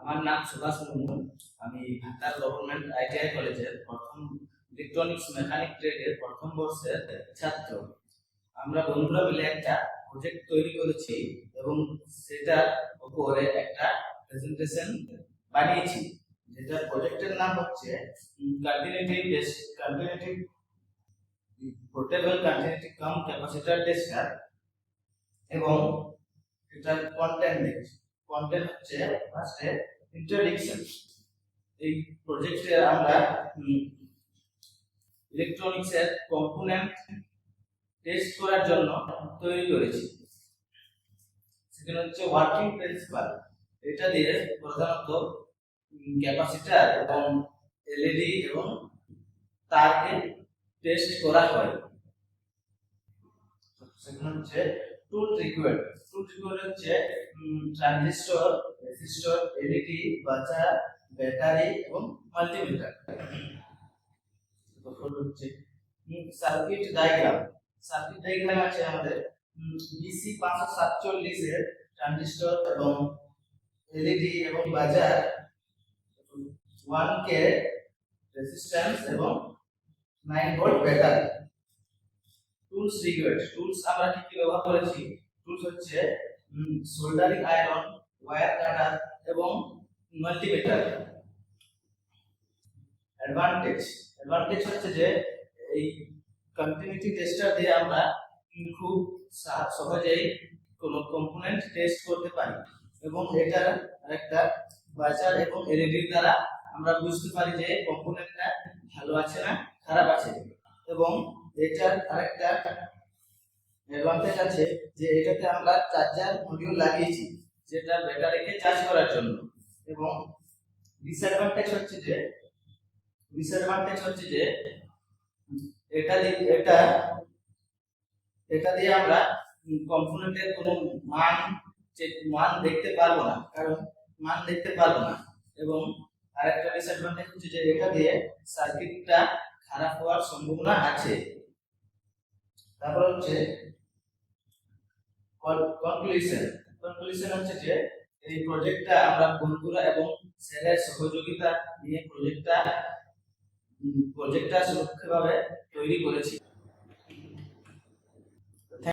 আমার নাম সুভাষ মুর্মু। আমি ঢাকা গভর্নমেন্ট আইটিআই কলেজের প্রথম ইলেকট্রনিক্স মেকানিক ট্রেডের প্রথম বর্ষের ছাত্র। আমরা বন্ধুরা মিলে একটা প্রজেক্ট তৈরি করেছি এবং সেটার উপরে একটা প্রেজেন্টেশন বানিয়েছি, যেটা প্রজেক্টের নাম হচ্ছে কন্টিনিউটিভ পোর্টেবল কন্টিনিউটিভ কাম ক্যাপাসিটর টেস্টার। এবং এটার কন্টেন্ট হচ্ছে ফার্স্টে ইন্ট্রোডাকশন। এই প্রজেক্টে আমরা ইলেকট্রনিক্স এর কম্পোনেন্ট টেস্ট করার জন্য তৈরি করেছি। সেখানে হচ্ছে ওয়ার্কিং প্রিন্সিপাল। এটা দিয়ে প্রধানত ক্যাপাসিটর এবং এলইডি এবং তারকে টেস্ট করা হয়। সেখানে হচ্ছে টুল রিকোয়ার্ড হচ্ছে ট্রানজিস্টর, রেজিস্টর, এলইডি, বাজার, ব্যাটারি এবং মাল্টিমিটার। তারপর হচ্ছে সার্কিট ডায়াগ্রাম আছে আমাদের ডিসি 547 এর ট্রানজিস্টর এবং এলইডি এবং বাজার 1K রেজিস্ট্যান্স এবং 9 ভোল্ট ব্যাটারি। টুলস রিকোয়ার্ড আমরা কি ব্যবহার করেছি? টুলস হচ্ছে সোল্ডারিং আয়রন, ওয়্যার কাটার এবং মাল্টিমিটার। অ্যাডভান্টেজ হচ্ছে যে এই কন্টিনিউটি টেস্টার দিয়ে আমরা খুব সহজেই কোনো কম্পোনেন্ট টেস্ট করতে পারি এবং এটার আরেকটা বাজার এবং এলইডি দ্বারা আমরা বুঝতে পারি যে কম্পোনেন্টটা ভালো আছে না খারাপ আছে। এবং এটার আরেকটা অ্যাডভান্টেজ আছে যে এটাতে আমরা চার্জার মডিউল লাগিয়েছি, যেটা ব্যাটারিকে চার্জ করার জন্য। এবং ডিসঅ্যাডভান্টেজ হচ্ছে যে এটা দিয়ে আমরা কম্পোনেন্টের কোনো মান দেখতে পারবো না। এবং আরেকটা ডিসঅ্যাডভান্টেজ হচ্ছে যে এটা দিয়ে সার্কিটটা খারাপ হওয়ার সম্ভাবনা আছে। তারপর হচ্ছে কনক্লুশন হচ্ছে যে এই প্রজেক্টটা আমরা বন্ধুরা এবং স্যারের সহযোগিতা নিয়ে প্রজেক্টটা সুরক্ষিতভাবে তৈরি করেছি।